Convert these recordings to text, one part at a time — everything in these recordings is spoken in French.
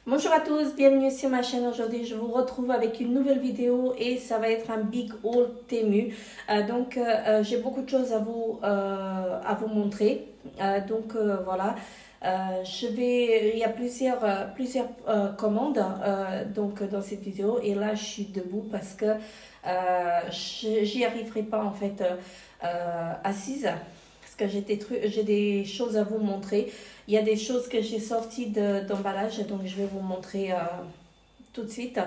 Bonjour à tous, bienvenue sur ma chaîne. Aujourd'hui je vous retrouve avec une nouvelle vidéo et ça va être un big haul Temu. J'ai beaucoup de choses à vous montrer. Voilà. Il y a plusieurs commandes dans cette vidéo et là je suis debout parce que j'y arriverai pas en fait assise. Parce que j'ai des choses à vous montrer. Il y a des choses que j'ai sorties d'emballage, donc je vais vous montrer tout de suite.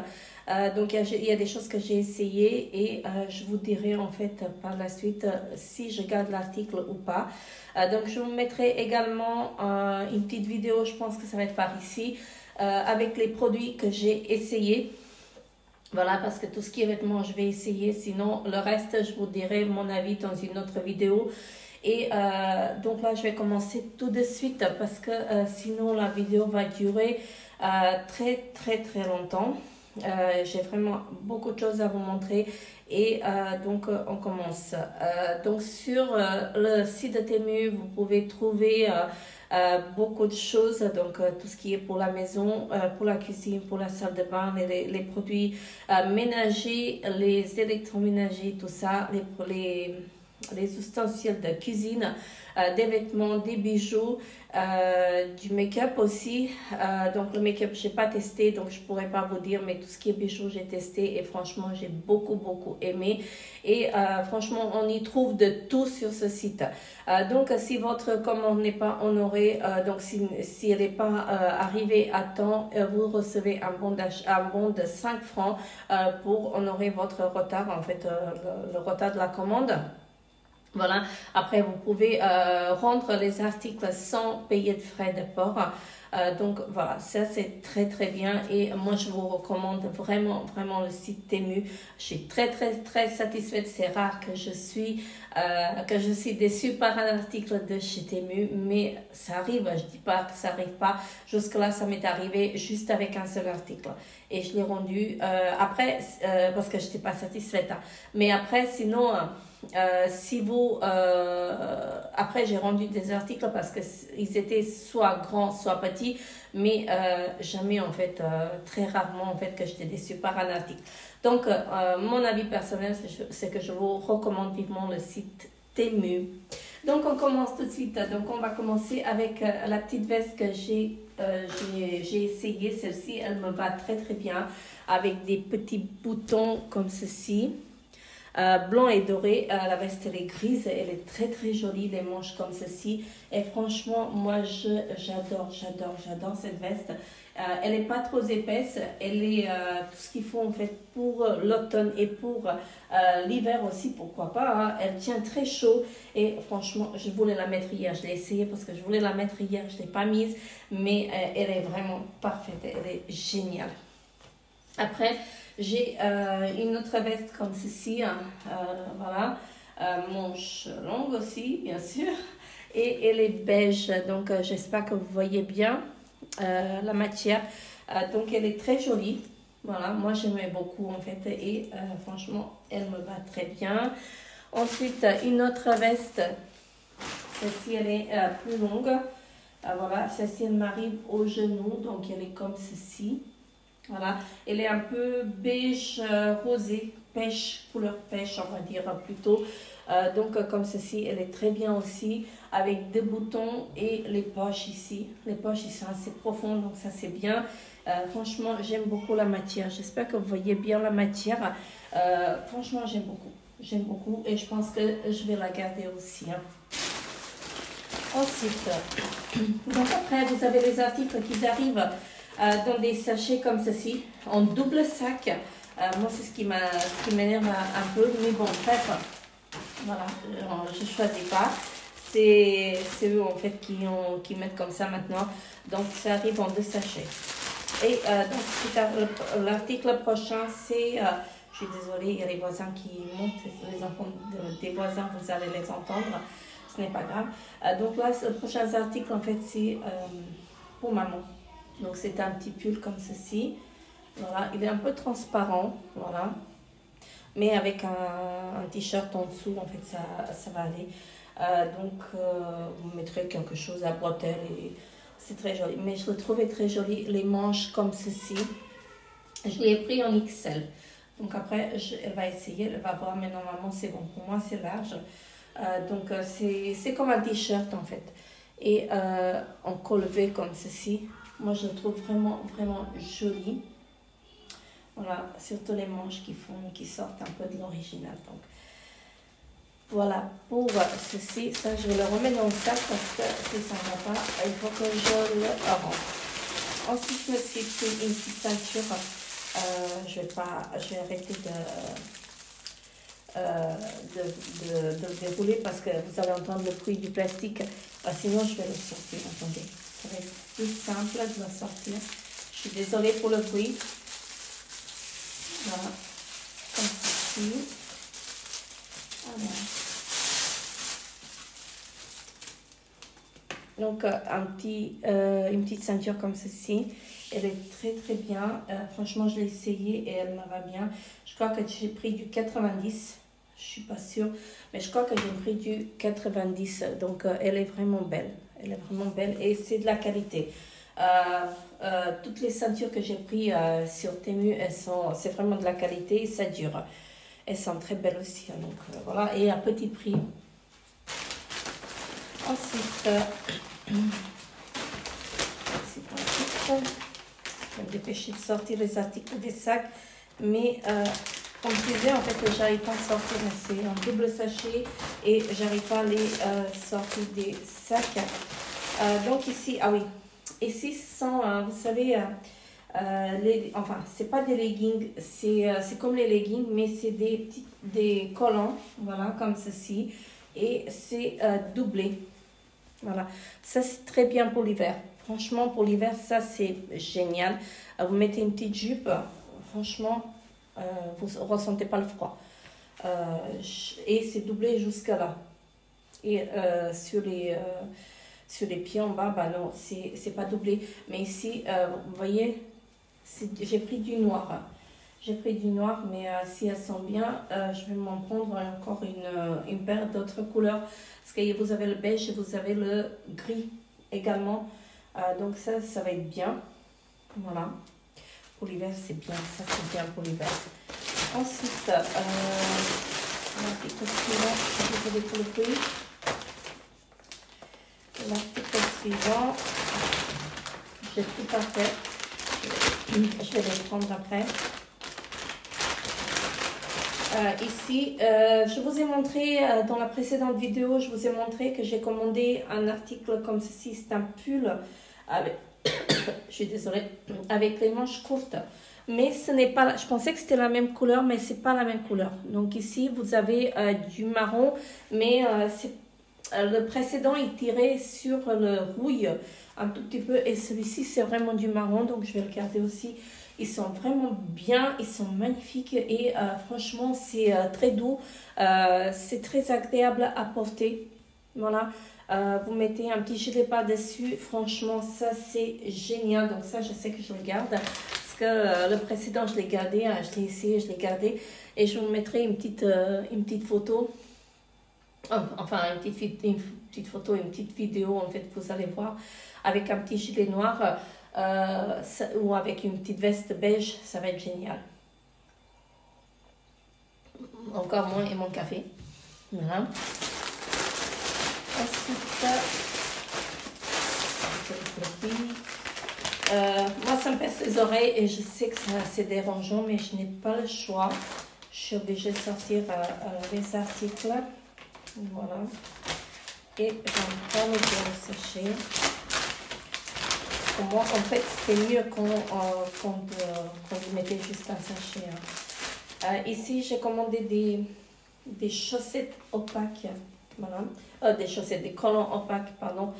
Il y a des choses que j'ai essayées et je vous dirai en fait par la suite si je garde l'article ou pas. Donc je vous mettrai également une petite vidéo, je pense que ça va être par ici, avec les produits que j'ai essayés. Voilà, parce que tout ce qui est vêtements, je vais essayer. Sinon, le reste, je vous dirai mon avis dans une autre vidéo. Et donc là, je vais commencer tout de suite parce que sinon, la vidéo va durer très longtemps. J'ai vraiment beaucoup de choses à vous montrer. Et on commence. Donc, sur le site de Temu, vous pouvez trouver beaucoup de choses. Donc, tout ce qui est pour la maison, pour la cuisine, pour la salle de bain, les produits ménagers, les électroménagers, tout ça, les ustensiles de cuisine, des vêtements, des bijoux, du make-up aussi. Donc le make-up, je n'ai pas testé, donc je ne pourrais pas vous dire, mais tout ce qui est bijoux, j'ai testé et franchement, j'ai beaucoup aimé. Et franchement, on y trouve de tout sur ce site. Donc si votre commande n'est pas honorée, si elle n'est pas arrivée à temps, vous recevez un bon de 5 francs pour honorer votre retard, en fait, le retard de la commande. Voilà, après vous pouvez rendre les articles sans payer de frais de port. Donc voilà, ça c'est très bien et moi je vous recommande vraiment le site Temu. Je suis très satisfaite. C'est rare que je suis déçue par un article de chez Temu, mais ça arrive. Je dis pas que ça arrive pas. Jusque là, ça m'est arrivé juste avec un seul article et je l'ai rendu après parce que je n'étais pas satisfaite. Mais après, sinon. Après j'ai rendu des articles parce que ils étaient soit grands soit petits, mais jamais en fait très rarement en fait que j'étais déçue par un article. Donc mon avis personnel c'est que je vous recommande vivement le site Temu. Donc on commence tout de suite. Donc on va commencer avec la petite veste que j'ai essayé. Celle-ci elle me va très bien avec des petits boutons comme ceci. Blanc et doré, la veste elle est grise, elle est très jolie, les manches comme ceci et franchement moi j'adore cette veste. Elle n'est pas trop épaisse, elle est tout ce qu'il faut en fait pour l'automne et pour l'hiver aussi, pourquoi pas, hein. Elle tient très chaud et franchement je voulais la mettre hier, je l'ai essayé parce que je voulais la mettre hier, je ne l'ai pas mise, mais elle est vraiment parfaite, elle est géniale. Après j'ai une autre veste comme ceci, hein, voilà, manche longue aussi, bien sûr, et elle est beige, donc j'espère que vous voyez bien la matière. Donc elle est très jolie, voilà, moi j'aimais beaucoup en fait, et franchement elle me va très bien. Ensuite, une autre veste, celle-ci elle est plus longue, voilà, celle-ci elle m'arrive au genou, donc elle est comme ceci. Voilà, elle est un peu beige rosé, pêche, couleur pêche, on va dire plutôt. Comme ceci, elle est très bien aussi, avec des boutons et les poches ici. Les poches, ils sont assez profondes, donc ça c'est bien. Franchement, j'aime beaucoup la matière. J'espère que vous voyez bien la matière. Franchement, j'aime beaucoup et je pense que je vais la garder aussi, hein. Ensuite, donc après, vous avez les articles qui arrivent dans des sachets comme ceci, en double sac. Moi, c'est ce qui m'énerve un peu, mais bon, bref, voilà, je ne choisis pas. C'est eux en fait qui mettent comme ça maintenant. Donc, ça arrive en 2 sachets. Et l'article prochain, c'est, je suis désolée, il y a les voisins qui montent, les enfants des voisins, vous allez les entendre. Ce n'est pas grave. Donc là, le prochain article, en fait, c'est pour maman. Donc c'est un petit pull comme ceci. Voilà, il est un peu transparent, voilà. Mais avec un t-shirt en dessous, en fait, ça va aller. Vous mettrez quelque chose à bretelles et c'est très joli. Mais je le trouvais très joli, les manches comme ceci. Je l'ai pris en XL. Donc après, elle va essayer, elle va voir, mais normalement c'est bon. Pour moi, c'est large. C'est comme un t-shirt en fait. Et en col V comme ceci. Moi, je le trouve vraiment, vraiment joli. Voilà, surtout les manches qui sortent un peu de l'original. Donc, voilà pour ceci. Ça, je vais le remettre dans le sac parce que si ça ne va pas, il faut que je le rentre. Ensuite, je me suis pris une petite ceinture. Je vais arrêter de le dérouler parce que vous allez entendre le bruit du plastique. Sinon, je vais le sortir. Attendez, ça va être plus simple de le sortir. Je suis désolée pour le bruit. Voilà, comme ceci. Voilà. Donc, une petite ceinture comme ceci. Elle est très très bien. Franchement, je l'ai essayé et elle me va bien. Je crois que j'ai pris du 90. Je ne suis pas sûre. Mais je crois que j'ai pris du 90. Donc, elle est vraiment belle. Elle est vraiment belle et c'est de la qualité. Toutes les ceintures que j'ai prises sur Temu, c'est vraiment de la qualité et ça dure. Elles sont très belles aussi. Donc, voilà. Et à petit prix. Ensuite, je vais me dépêcher de sortir les articles des sacs. Mais comme je disais, en fait, j'arrive pas à sortir. C'est un double sachet et j'arrive pas à les sortir des sacs. Donc ici, ah oui, ici ce sont, vous savez, enfin, c'est pas des leggings, c'est comme les leggings, mais c'est des collants, voilà, comme ceci. Et c'est doublé. Voilà, ça c'est très bien pour l'hiver. Franchement, pour l'hiver, ça c'est génial. Vous mettez une petite jupe, franchement, vous ne ressentez pas le froid. Et c'est doublé jusqu'à là. Et sur les pieds en bas, bah non, c'est pas doublé. Mais ici, vous voyez, j'ai pris du noir. J'ai pris du noir, mais si elles sont bien, je vais m'en prendre encore une paire d'autres couleurs. Parce que vous avez le beige et vous avez le gris également. Donc ça va être bien. Voilà. Pour l'hiver, c'est bien. Ça, c'est bien pour l'hiver. Ensuite, l'article suivant, désolé pour le bruit. L'article suivant, j'ai tout à fait. Je vais les prendre après. Ici, je vous ai montré dans la précédente vidéo, je vous ai montré que j'ai commandé un article comme ceci, c'est un pull avec, je suis désolée, avec les manches courtes. Mais ce n'est pas, je pensais que c'était la même couleur, mais c'est pas la même couleur. Donc ici, vous avez du marron, mais le précédent, il tirait sur le rouille un tout petit peu. Et celui-ci, c'est vraiment du marron, donc je vais le garder aussi. Ils sont vraiment bien, ils sont magnifiques et franchement, c'est très doux. C'est très agréable à porter. Voilà. Vous mettez un petit gilet par-dessus. Franchement, ça, c'est génial. Donc ça, je sais que je le garde. Parce que le précédent, je l'ai gardé. Hein, je l'ai essayé, je l'ai gardé. Et je vous mettrai une petite photo. Enfin, une petite photo, une petite vidéo, en fait, vous allez voir. Avec un petit gilet noir. Ou avec une petite veste beige, ça va être génial. Encore moi et mon café. Voilà. Ensuite, moi ça me perce les oreilles et je sais que c'est assez dérangeant, mais je n'ai pas le choix. Je suis obligée de sortir les articles. Voilà. Et j'en prends le sachet. Pour moi, en fait, c'est mieux quand vous mettez juste un sachet. Hein. Ici, j'ai commandé des chaussettes opaques. Voilà. Des collants opaques, pardon.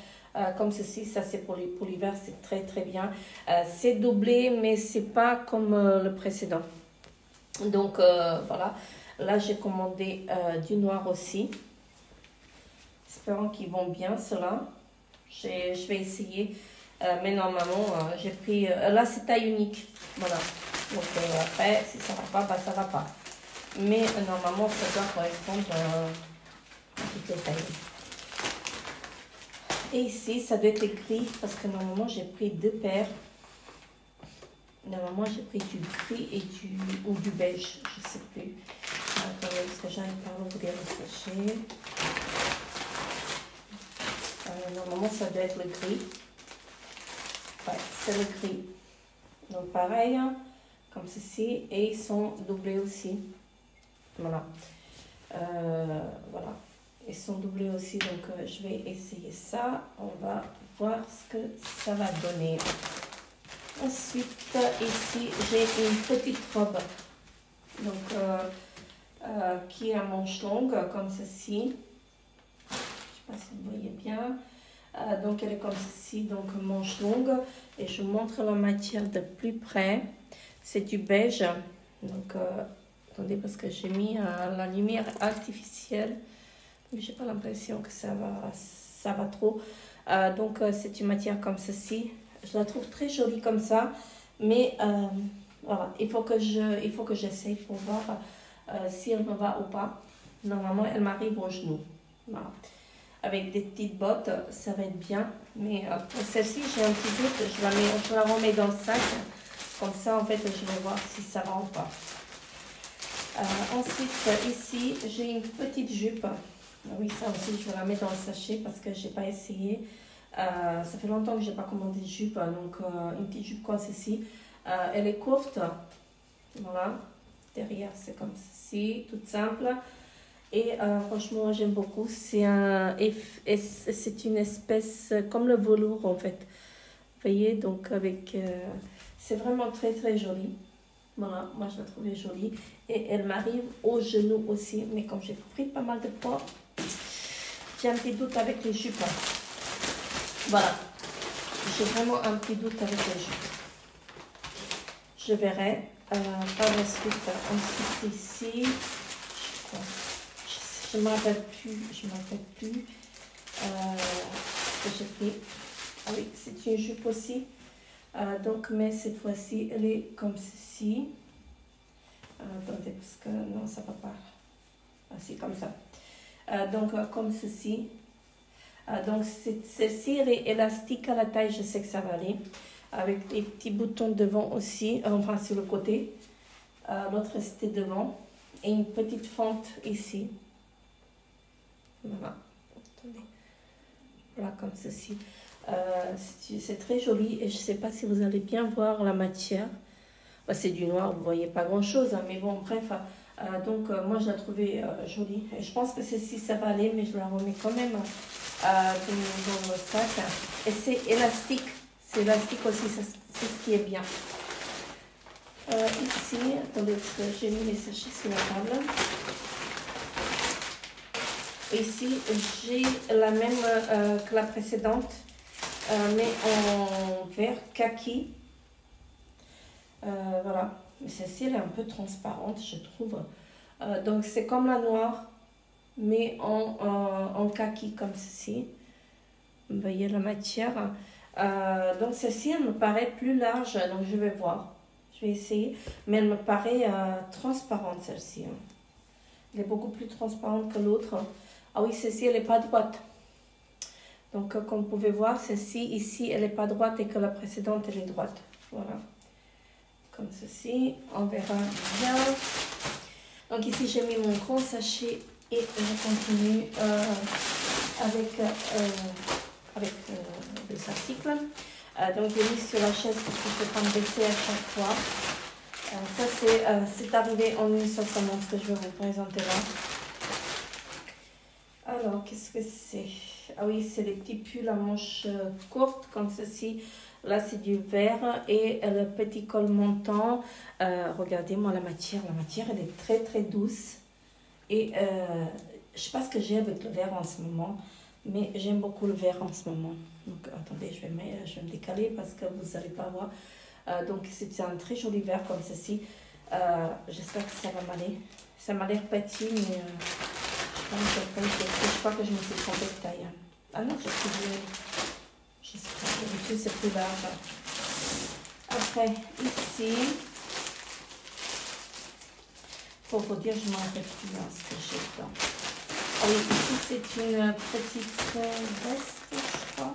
Comme ceci, ça c'est pour l'hiver, c'est très très bien. C'est doublé, mais c'est pas comme le précédent. Donc, voilà. Là, j'ai commandé du noir aussi. Espérons qu'ils vont bien, ceux-là. Je vais essayer. Mais normalement, j'ai pris... là, c'est taille unique. Voilà. Donc, après, si ça ne va pas, bah, ça ne va pas. Mais normalement, ça doit correspondre à toutes les tailles. Et ici, ça doit être gris parce que normalement, j'ai pris 2 paires. Normalement, j'ai pris du gris et du beige, je ne sais plus. Attendez, parce que j'arrive pas à ouvrir le sachet. Normalement, ça doit être le gris. Ouais, c'est le gris. Donc, pareil, comme ceci. Et ils sont doublés aussi. Voilà. Voilà. Ils sont doublés aussi. Donc, je vais essayer ça. On va voir ce que ça va donner. Ensuite, ici, j'ai une petite robe. Donc, qui est à manches longues, comme ceci. Je ne sais pas si vous voyez bien. Donc, elle est comme ceci, donc manches longues. Et je vous montre la matière de plus près. C'est du beige. Donc, attendez, parce que j'ai mis la lumière artificielle. Mais je n'ai pas l'impression que ça va trop. Donc, c'est une matière comme ceci. Je la trouve très jolie comme ça. Mais, voilà, il faut que j'essaye pour voir si elle me va ou pas. Normalement, elle m'arrive au genou. Voilà. Avec des petites bottes, ça va être bien. Mais pour celle-ci, j'ai un petit doute. Je la remets dans le sac. Comme ça, en fait, je vais voir si ça va ou pas. Ensuite, ici, j'ai une petite jupe. Oui, ça aussi, je vais la mettre dans le sachet parce que je n'ai pas essayé. Ça fait longtemps que je n'ai pas commandé de jupe. Donc, une petite jupe comme ceci. Elle est courte. Voilà. Derrière, c'est comme ceci, toute simple. Et franchement, j'aime beaucoup. C'est une espèce comme le velours en fait. Vous voyez, donc avec... c'est vraiment très très joli. Voilà, moi je la trouvais jolie. Et elle m'arrive au genou aussi. Mais comme j'ai pris pas mal de poids, j'ai un petit doute avec les jupes. Voilà. J'ai vraiment un petit doute avec les jupes. Je verrai. Par la suite, ensuite ici, je ne me rappelle plus ce que j'ai pris. Ah oui, c'est une jupe aussi. Donc, mais cette fois-ci, elle est comme ceci. Attendez, parce que non, ça ne va pas. Ah, c'est comme ça. Donc, comme ceci. Donc, celle-ci, elle est élastique à la taille, je sais que ça va aller. Avec des petits boutons devant aussi, enfin sur le côté. L'autre restait devant. Et une petite fente ici. Voilà. Attendez. Voilà, comme ceci. C'est très joli et je ne sais pas si vous allez bien voir la matière. Bah, c'est du noir, vous ne voyez pas grand-chose, hein, mais bon, bref. Donc, moi, je la trouvais jolie. Et je pense que celle-ci, ça va aller, mais je la remets quand même dans le sac. Et c'est élastique. C'est élastique aussi, c'est ce qui est bien. Ici, attendez, parce que j'ai mis les sachets sur la table. Ici, j'ai la même que la précédente, mais en vert kaki. Voilà, mais celle-ci, elle est un peu transparente, je trouve. Donc, c'est comme la noire, mais en kaki, comme ceci. Vous voyez la matière. Donc, celle-ci, elle me paraît plus large, donc je vais voir. Je vais essayer, mais elle me paraît transparente, celle-ci. Elle est beaucoup plus transparente que l'autre. Ah oui, celle-ci, elle n'est pas droite. Donc, comme vous pouvez voir, celle-ci, ici, elle n'est pas droite et que la précédente, elle est droite. Voilà. Comme ceci. On verra bien. Donc, ici, j'ai mis mon grand sachet et je continue avec les articles. Donc, j'ai mis sur la chaise parce que je ne peux pas me baisser à chaque fois. Ça, c'est arrivé en une seule commande que je vais vous présenter là. Alors, qu'est-ce que c'est? Ah oui, c'est les petits pulls à manches courtes comme ceci. Là, c'est du vert et le petit col montant. Regardez-moi la matière. La matière, elle est très, très douce. Et je ne sais pas ce que j'ai avec le vert en ce moment, mais j'aime beaucoup le vert en ce moment. Donc, attendez, je vais me décaler parce que vous n'allez pas voir. Donc, c'est un très joli vert comme ceci. J'espère que ça va m'aller. Ça m'a l'air petit, mais... je crois que je me suis trompée de taille. Ah non, je sais pas, d'habitude c'est plus large. Après, ici, pour vous dire, je ne me rappelle plus ce que j'ai dedans. Ah oui, ici c'est une petite veste, je crois.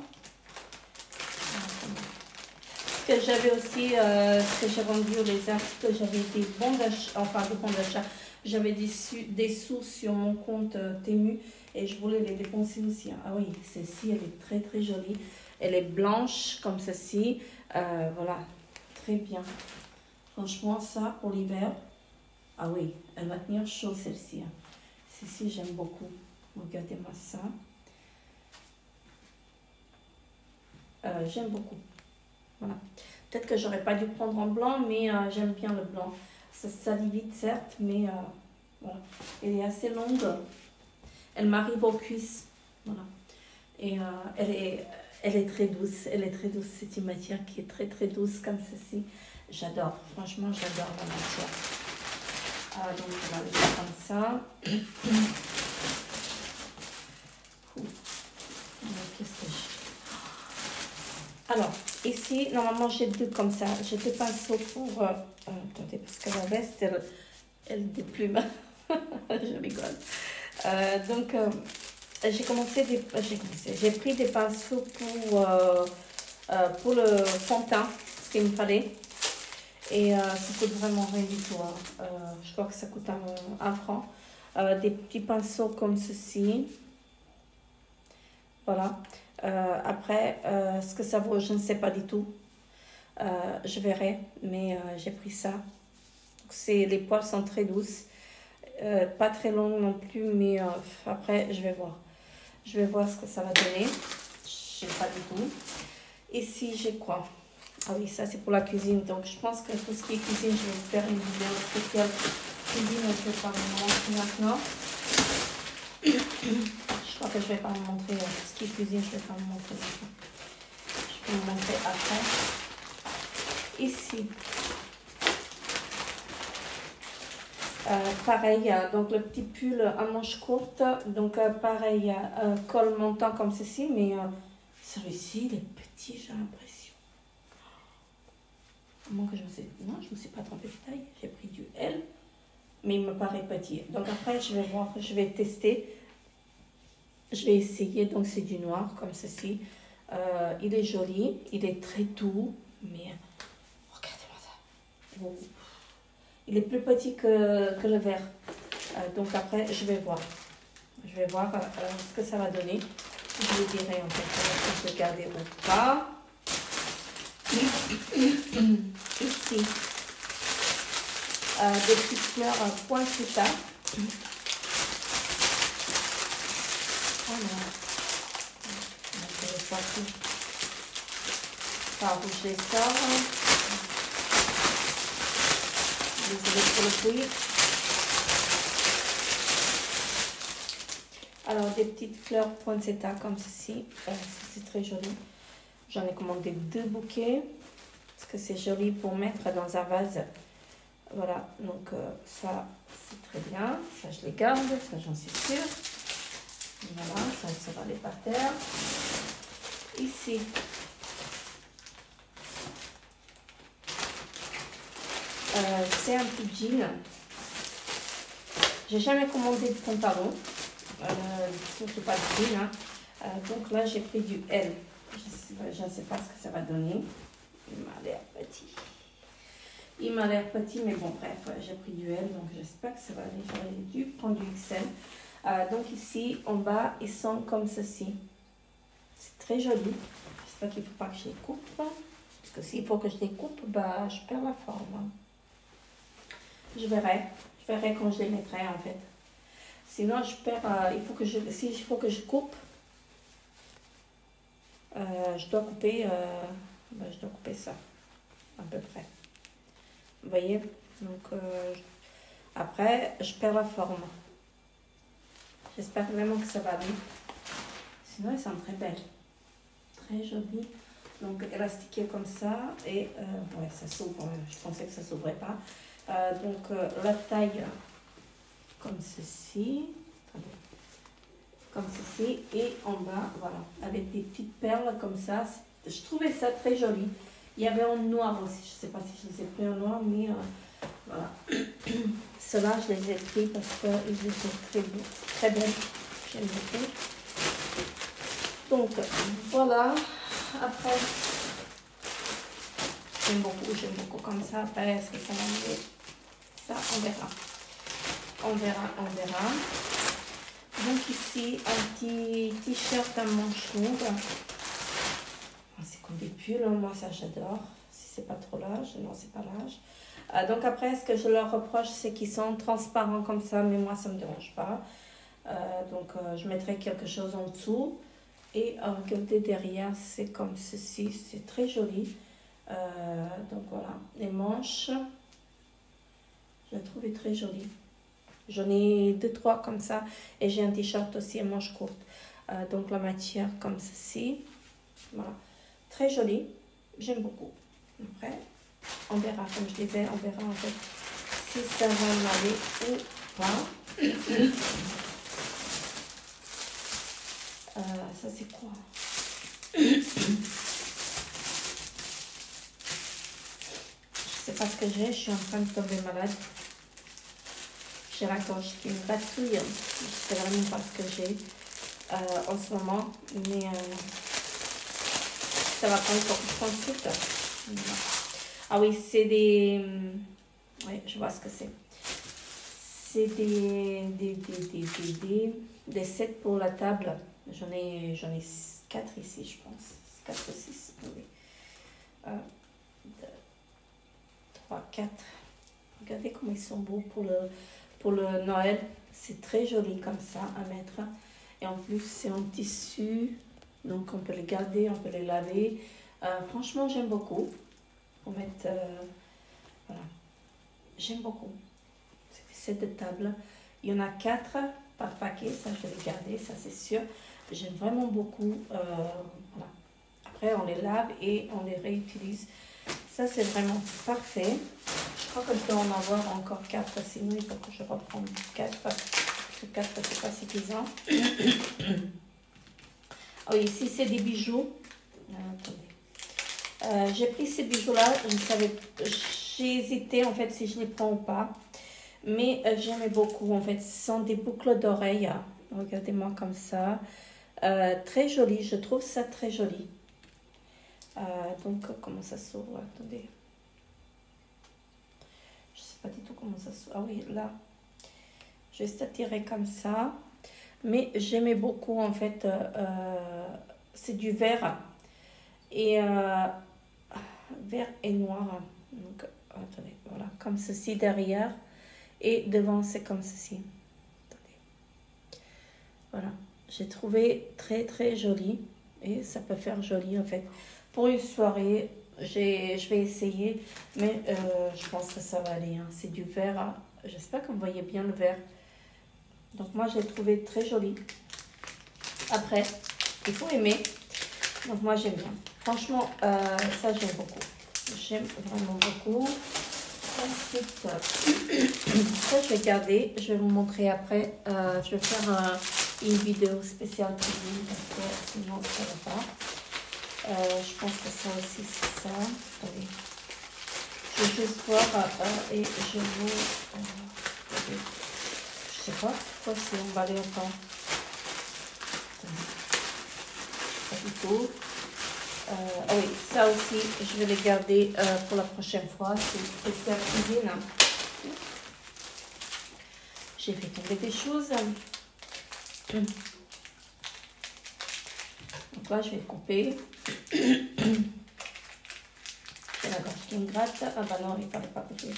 que j'avais aussi, ce que j'ai vendu les articles, j'avais des bons d'achat, enfin des bons d'achat. J'avais des sous sur mon compte Temu et je voulais les dépenser aussi. Ah oui, celle-ci, elle est très très jolie. Elle est blanche comme ceci. Voilà, très bien. Franchement, ça pour l'hiver. Ah oui, elle va tenir chaud celle-ci. Celle-ci, j'aime beaucoup. Regardez-moi ça. J'aime beaucoup. Voilà. Peut-être que j'aurais pas dû prendre en blanc, mais j'aime bien le blanc. Ça salit vite, certes, mais voilà. Elle est assez longue. Elle m'arrive aux cuisses. Voilà. Et elle est très douce. Elle est très douce. C'est une matière qui est très très douce comme ceci. J'adore. Franchement, j'adore la matière. Donc, on va le faire comme ça. Qu'est-ce que j'ai? Alors, ici, normalement, j'ai deux comme ça. J'ai deux pinceaux pour... attendez, parce que la veste, elle déplume. Je rigole. Donc, j'ai pris des pinceaux pour le fond de teint, ce qu'il me fallait. Et ça coûte vraiment rien du tout. Je crois que ça coûte un franc. Des petits pinceaux comme ceci. Voilà. Après, ce que ça vaut, je ne sais pas du tout. Je verrai, mais j'ai pris ça. Les poils sont très douces. Pas très longues non plus, mais après, je vais voir. Je vais voir ce que ça va donner. Je ne sais pas du tout. Ici, j'ai quoi? Ah oui, ça c'est pour la cuisine. Donc, je pense que tout ce qui est cuisine, je vais faire une vidéo spéciale cuisine. Je vais pas vous montrer maintenant. Je crois que je vais pas vous montrer tout ce qui est cuisine. Je vais pas vous montrer maintenant. Je vais vous montrer après. Ici. Pareil, donc le petit pull à manches courtes. Donc, pareil, col montant comme ceci. Mais celui-ci, il est petit, j'ai l'impression. Moi que je me sais, non, je ne me suis pas trompée de taille, j'ai pris du L, mais il me paraît petit. Donc après, je vais voir, je vais tester, je vais essayer. Donc c'est du noir comme ceci. Il est joli, il est très doux, mais regardez-moi ça. Oh. Il est plus petit que le vert. Donc après, je vais voir. Je vais voir ce que ça va donner. Je vous dirai en fait si je vais garder ou pas. Ici, des petites fleurs poinsettia. Voilà. On va faire les sorties. Par où je les sors. Désolée pour le bruit. Alors, des petites fleurs poinsettia comme ceci. C'est très joli. J'en ai commandé 2 bouquets. Parce que c'est joli pour mettre dans un vase. Voilà, donc ça c'est très bien. Ça je les garde, ça j'en suis sûre. Voilà, ça va aller par terre. Ici, c'est un petit jean. J'ai jamais commandé de pantalon. Surtout pas de jean. Hein. Donc là j'ai pris du L. Je ne sais pas ce que ça va donner. Il m'a l'air petit. Il m'a l'air petit, mais bon, bref, j'ai pris du L, donc j'espère que ça va aller. J'aurais dû prendre du XL. Donc ici, en bas, ils sont comme ceci. C'est très joli. J'espère qu'il ne faut pas que je les coupe. Parce que s'il faut que je les coupe, bah, je perds la forme. Je verrai. Je verrai quand je les mettrai, en fait. Sinon, je perds... s'il faut que je coupe, je dois couper... je dois couper ça, à peu près. Vous voyez? Donc, après, je perds la forme. J'espère vraiment que ça va aller. Sinon, elles sont très belles. Très jolies. Donc, élastiquées comme ça. Et, ouais, ça s'ouvre. Je pensais que ça ne s'ouvrait pas. Donc, la taille, comme ceci. Attendez. Comme ceci. Et en bas, voilà. Avec des petites perles comme ça. Je trouvais ça très joli. Il y avait en noir aussi. Je ne sais pas si je les ai pris en noir, mais voilà. Ceux-là, je les ai pris parce qu'ils étaient très beaux, très belles. J'aime beaucoup. Donc, voilà. Après, j'aime beaucoup comme ça. Après, est-ce que ça va enlever? Ça, on verra. On verra, on verra. Donc ici, un petit t-shirt à manches longues. C'est comme des pulls, hein. Moi ça j'adore. Si c'est pas trop large, non c'est pas large. Donc après, ce que je leur reproche, c'est qu'ils sont transparents comme ça, mais moi ça me dérange pas. Je mettrai quelque chose en dessous. Et regardez derrière, c'est comme ceci, c'est très joli. Donc voilà, les manches, je la trouvais très jolie. J'en ai 2-3 comme ça, et j'ai un t-shirt aussi à manches courtes. Donc la matière comme ceci, voilà, très joli, j'aime beaucoup. Après, on verra, comme je disais, on verra en fait si ça va m'aller ou pas. Ça c'est quoi? Je sais pas ce que j'ai, je suis en train de tomber malade. J'ai la gorge qui me batouille. Je sais vraiment pas ce que j'ai en ce moment, mais ça va prendre pour que je prenne suite. Ah oui, c'est des... Oui, je vois ce que c'est. C'est des sets pour la table. J'en ai 4 ici, je pense. 4 ou 6. Oui. 1, 2, 3, 4. Regardez comment ils sont beaux pour le Noël. C'est très joli comme ça à mettre. Et en plus, c'est en tissu. Donc, on peut les garder, on peut les laver. Franchement, j'aime beaucoup. Pour mettre... voilà. J'aime beaucoup. C'est des set de table. Il y en a 4 par paquet. Ça, je vais les garder, ça c'est sûr. J'aime vraiment beaucoup. Voilà. Après, on les lave et on les réutilise. Ça, c'est vraiment parfait. Je crois que je dois en avoir encore 4. Sinon, il faut que je reprenne 4. Parce que 4, c'est pas suffisant. Ah oui, ici, c'est des bijoux. Attendez. J'ai pris ces bijoux-là. J'ai hésité, en fait, si je les prends ou pas. Mais j'aimais beaucoup, en fait. Ce sont des boucles d'oreilles. Regardez-moi comme ça. Très joli. Je trouve ça très joli. Donc, comment ça s'ouvre? Attendez. Je sais pas du tout comment ça s'ouvre. Ah oui, là. Juste à tirer comme ça. Mais j'aimais beaucoup, en fait. C'est du vert. Et vert et noir. Donc, attendez. Voilà. Comme ceci derrière. Et devant, c'est comme ceci. Attendez. Voilà. J'ai trouvé très, très joli. Et ça peut faire joli, en fait. Pour une soirée, je vais essayer, mais je pense que ça va aller. Hein. C'est du vert. J'espère que vous voyez bien le vert. Donc moi, j'ai trouvé très joli. Après, il faut aimer. Donc moi, j'aime bien. Franchement, ça, j'aime beaucoup. J'aime vraiment beaucoup. Ensuite, ça, je vais garder. Je vais vous montrer après. Je vais faire une vidéo spéciale cuisine parce que sinon, ça ne va pas. Je pense que ça aussi c'est ça. Allez. Je vais juste voir et je vous... je sais pas pourquoi si on va aller encore. Pas du tout. Ah oui, ça aussi, je vais les garder pour la prochaine fois. C'est spécial cuisine. J'ai fait tomber des choses. Donc là, je vais couper. J'ai la gorge qui me gratte. Ah bah non, il ne fallait pas couper.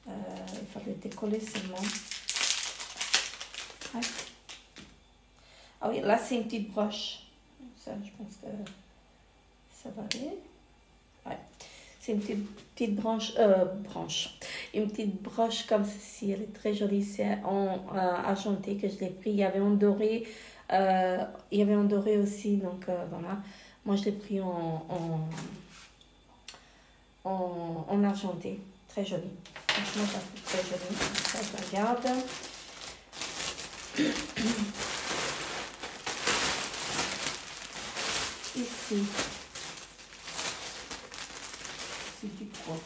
Il fallait décoller seulement. Ouais. Ah oui, là, c'est une petite broche. Ça, je pense que ça va aller. Ouais. C'est une petite branche. Une petite broche comme ceci. Elle est très jolie. C'est en argenté que je l'ai pris. Il y avait en doré. Il y avait en doré aussi. Donc, voilà. Moi, je l'ai pris en argenté. Très joli. Franchement, ça fait très joli. Ça, je la garde. Ici. C'est du quoi?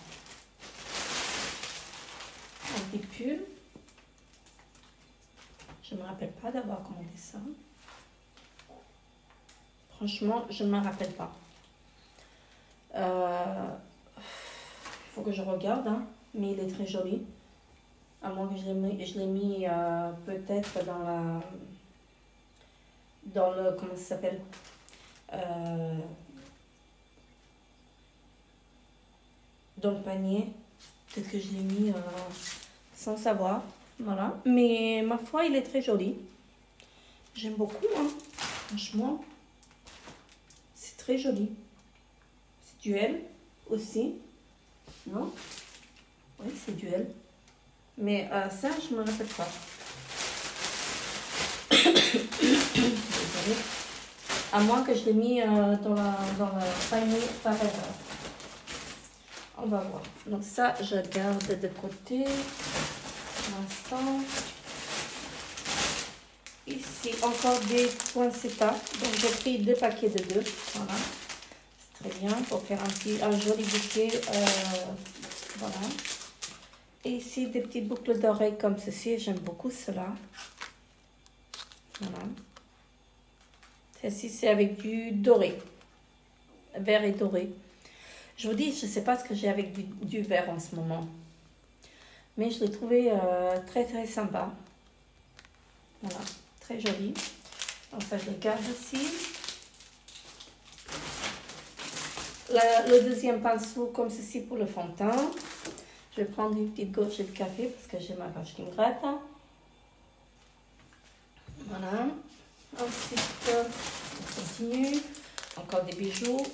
Un petit pull. Je ne me rappelle pas d'avoir commandé ça. Franchement, je ne me rappelle pas. faut que je regarde, hein, mais il est très joli. À moins que je l'ai mis peut-être dans le, comment ça s'appelle, dans le panier. Peut-être que je l'ai mis sans savoir. Voilà. Mais ma foi, il est très joli. J'aime beaucoup, hein. Franchement. C'est très joli. C'est duel aussi. Non? Oui, c'est duel. Mais ça, je ne me répète pas. Désolée. À moins que je l'ai mis dans le panier par erreur. On va voir. Donc ça, je garde de côté. Pour l'instant. Ici, encore des poinsettias. Donc j'ai pris 2 paquets de 2. Voilà. C'est très bien pour faire un joli bouquet. Voilà. Et ici, des petites boucles d'oreilles comme ceci. J'aime beaucoup cela. Voilà. Celle-ci, c'est avec du doré. Vert et doré. Je vous dis, je ne sais pas ce que j'ai avec du vert en ce moment. Mais je l'ai trouvé très très sympa. Voilà. Très joli. Donc ça, je le garde ici. Le deuxième pinceau comme ceci pour le fond de teint. Je vais prendre une petite gorgée de café parce que j'ai ma vache qui me gratte. Voilà. Ensuite, on continue. Encore des bijoux.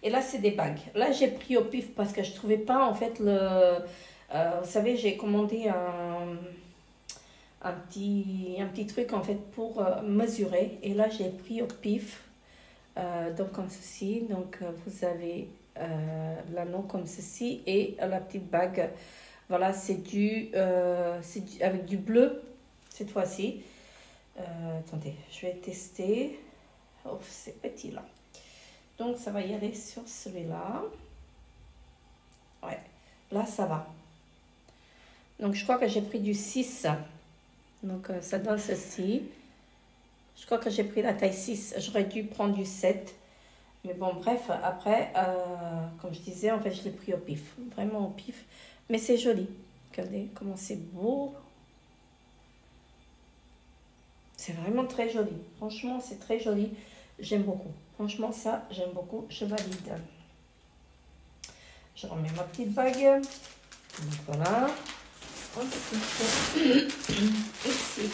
Et là, c'est des bagues. Là, j'ai pris au pif parce que je ne trouvais pas, en fait, le... vous savez, j'ai commandé un petit truc, en fait, pour mesurer. Et là, j'ai pris au pif. Donc, comme ceci. Donc, vous avez l'anneau comme ceci. Et la petite bague. Voilà, c'est avec du bleu, cette fois-ci. Attendez, je vais tester. Oh, c'est petit, là. Donc, ça va y aller sur celui-là. Ouais, là, ça va. Donc, je crois que j'ai pris du 6. Donc, ça donne ceci. Je crois que j'ai pris la taille 6. J'aurais dû prendre du 7. Mais bon, bref, après, comme je disais, en fait, je l'ai pris au pif. Vraiment au pif. Mais c'est joli. Regardez comment c'est beau. C'est vraiment très joli. Franchement, c'est très joli. J'aime beaucoup. Franchement, ça, j'aime beaucoup. Je valide. Je remets ma petite bague. Donc, voilà. Ensuite, ici.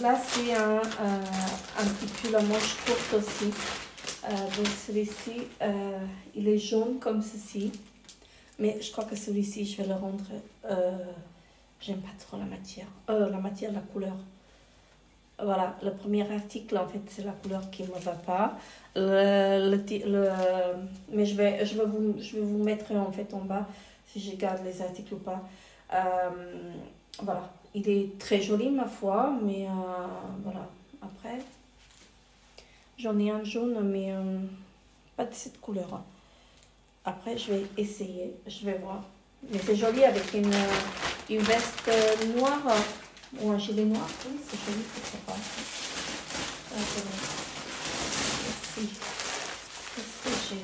Là, c'est un petit pull à manches courte aussi. Donc, celui-ci, il est jaune comme ceci. Mais je crois que celui-ci, je vais le rendre... j'aime pas trop la matière. La couleur. Voilà, le premier article, en fait, c'est la couleur qui ne me va pas. Mais je vais vous mettre, en fait, en bas, si je garde les articles ou pas. Voilà, il est très joli, ma foi, mais voilà. Après, j'en ai un jaune, mais pas de cette couleur. Après, je vais essayer, je vais voir. Mais c'est joli avec une veste noire ou un gilet noir. Oui, c'est joli, pourquoi pas. Ici, qu'est-ce que j'ai?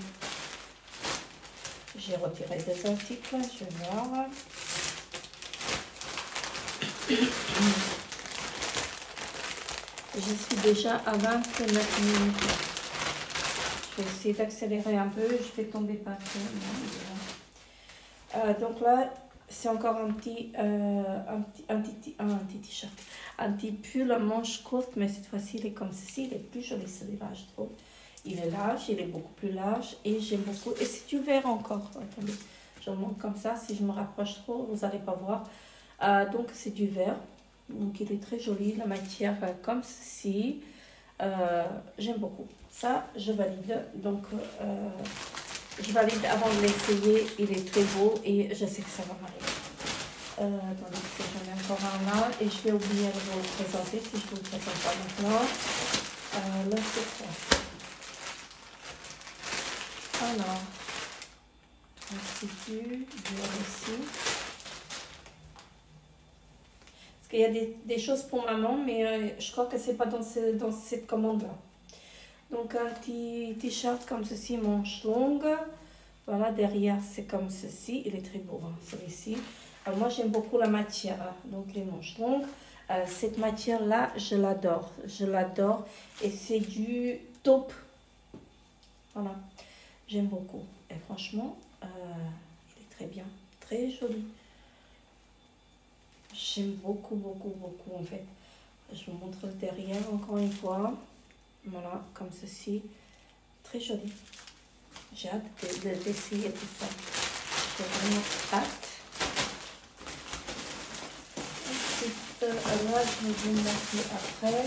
J'ai retiré des articles, je vais voir. Je suis déjà à 29 minutes. Je vais essayer d'accélérer un peu. Je vais tomber par terre. Donc là, c'est encore un petit t-shirt. Un petit pull à manches courtes, mais cette fois-ci, il est comme ceci. Il est plus joli celui-là, je trouve. Il est large, il est beaucoup plus large et j'aime beaucoup. Et c'est du vert encore. Attendez, je le montre comme ça. Si je me rapproche trop, vous n'allez pas voir. Donc, c'est du vert. Donc, il est très joli. La matière comme ceci. J'aime beaucoup. Ça, je valide. Donc, je valide avant de l'essayer. Il est très beau et je sais que ça va m'arriver. Attendez, j'en ai encore un là et je vais oublier de vous le présenter si je ne vous le présente pas maintenant. Là, c'est quoi? Alors, institut, ici. Parce qu'il y a des choses pour maman, mais je crois que c'est pas dans cette commande-là. Donc un petit t-shirt comme ceci, manche longue. Voilà, derrière c'est comme ceci. Il est très beau, hein, celui-ci. Alors moi j'aime beaucoup la matière, hein, donc les manches longues. Cette matière-là, je l'adore. Je l'adore. Et c'est du taupe. Voilà, j'aime beaucoup. Et franchement, il est très bien, très joli. J'aime beaucoup, beaucoup, beaucoup en fait. Je vous montre le derrière encore une fois. Voilà, comme ceci. Très joli. J'ai hâte d'essayer tout ça. J'ai vraiment hâte. Ensuite, là, je vais vous montrer après.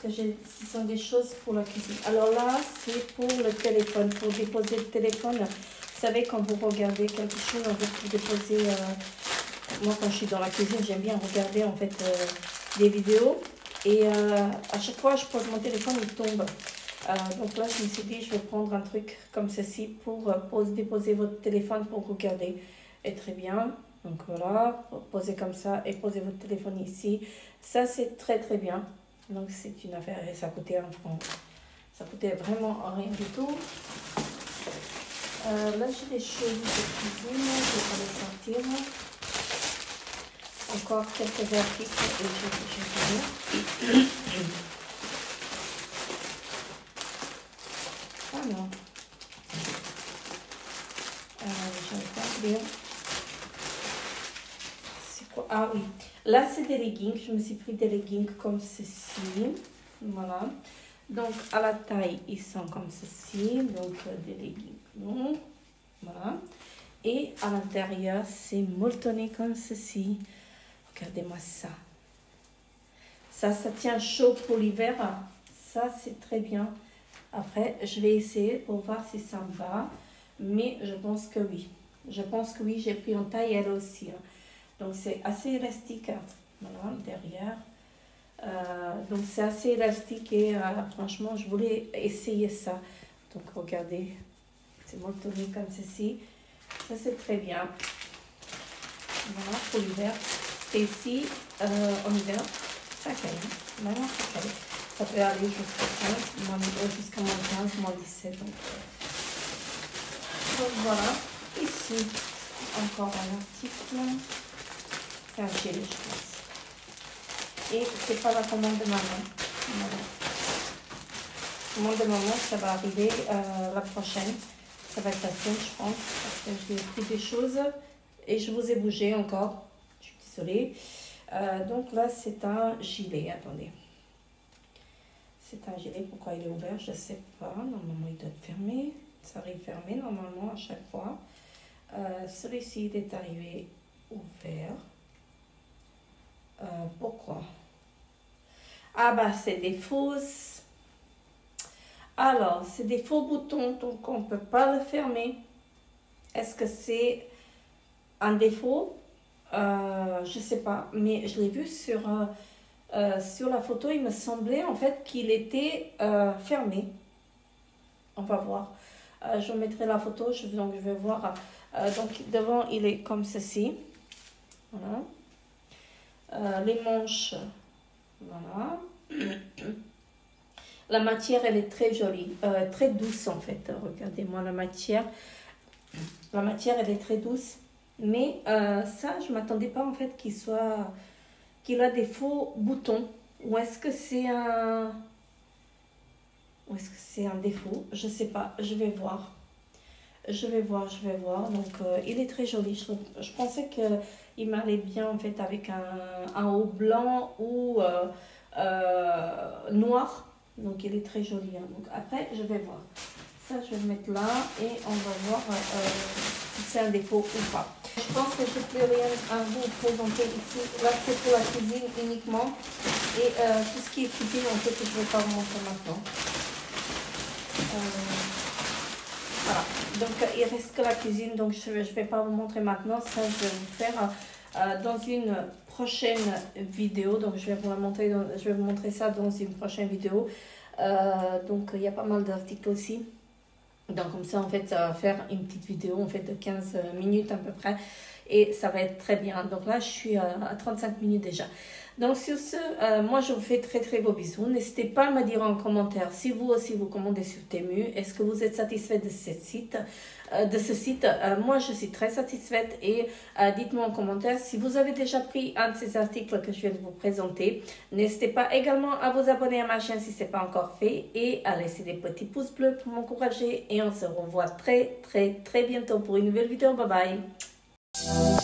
Parce que ce sont des choses pour la cuisine. Alors là, c'est pour le téléphone. Pour déposer le téléphone. Vous savez, quand vous regardez quelque chose, en fait, vous déposez... moi, quand je suis dans la cuisine, j'aime bien regarder en fait des vidéos. Et à chaque fois, je pose mon téléphone, il tombe. Donc là, je me suis dit, je vais prendre un truc comme ceci pour déposer votre téléphone pour regarder. Et très bien. Donc voilà, posez comme ça et posez votre téléphone ici. Ça, c'est très très bien. Donc c'est une affaire et ça coûtait un franc. Ça coûtait vraiment rien du tout. Là, j'ai des choses de cuisine. Je vais pas les sortir. Encore quelques articles et je vais ah non. Je vais pas lire. C'est quoi? Ah oui. Là, c'est des leggings. Je me suis pris des leggings comme ceci. Voilà. Donc, à la taille, ils sont comme ceci. Donc, des leggings longs. Voilà. Et à l'intérieur, c'est molletonné comme ceci. Regardez-moi ça. Ça tient chaud pour l'hiver. Ça, c'est très bien. Après, je vais essayer pour voir si ça me va. Mais je pense que oui. Je pense que oui, j'ai pris en taille elle aussi. Donc, c'est assez élastique. Voilà, derrière. Donc, c'est assez élastique et franchement, je voulais essayer ça. Donc, regardez. C'est molletonné comme ceci. Ça, c'est très bien. Voilà, pour l'hiver. Et ici, en hiver, ça caille. Vraiment, ça caille. Ça peut aller jusqu'à 15, jusqu'à moins 15, moins 17. Donc voilà. Ici, encore un article. C'est un gilet, je pense. Et c'est pas la commande de maman. Voilà. La commande de maman, ça va arriver la prochaine. Ça va être la semaine, je pense. Parce que j'ai pris des choses et je vous ai bougé encore. Je suis désolée. Donc là, c'est un gilet. Attendez. C'est un gilet. Pourquoi il est ouvert? Je ne sais pas. Normalement, il doit être fermé. Ça arrive fermé normalement à chaque fois. Celui-ci, il est arrivé ouvert. Pourquoi? Ah bah, c'est des fausses. Alors, c'est des faux boutons. Donc, on ne peut pas le fermer. Est-ce que c'est un défaut? Je sais pas, mais je l'ai vu sur la photo, il me semblait en fait qu'il était fermé. On va voir. Je mettrai la photo, donc je vais voir. Donc devant, il est comme ceci. Voilà. Les manches, voilà. La matière, elle est très jolie, très douce en fait. Regardez-moi la matière. La matière, elle est très douce. Mais ça, je ne m'attendais pas en fait qu'il a des faux boutons. Ou est-ce que c'est un... Ou est-ce que c'est un défaut? Je ne sais pas. Je vais voir. Je vais voir. Donc, il est très joli. Je pensais qu'il m'allait bien en fait avec un haut blanc ou noir. Donc, il est très joli. Hein. Donc, après, je vais voir. Ça, je vais le mettre là et on va voir si c'est un défaut ou pas. Je pense que je n'ai plus rien à vous présenter ici. Là, c'est pour la cuisine uniquement. Et tout ce qui est cuisine, en fait, je ne vais pas vous montrer maintenant. Voilà. Donc, il reste que la cuisine. Donc, je ne vais pas vous montrer maintenant. Ça, je vais vous faire dans une prochaine vidéo. Donc, je vais vous montrer ça dans une prochaine vidéo. Donc, il y a pas mal d'articles aussi. Donc comme ça, en fait, ça va faire une petite vidéo en fait de 15 minutes à peu près. et ça va être très bien. Donc là, je suis à 35 minutes déjà. Donc sur ce, moi je vous fais très gros bisous. N'hésitez pas à me dire en commentaire si vous aussi vous commandez sur Temu. Est-ce que vous êtes satisfait de ce site? Moi je suis très satisfaite et dites-moi en commentaire si vous avez déjà pris un de ces articles que je viens de vous présenter. N'hésitez pas également à vous abonner à ma chaîne si ce n'est pas encore fait et à laisser des petits pouces bleus pour m'encourager. Et on se revoit très bientôt pour une nouvelle vidéo. Bye bye.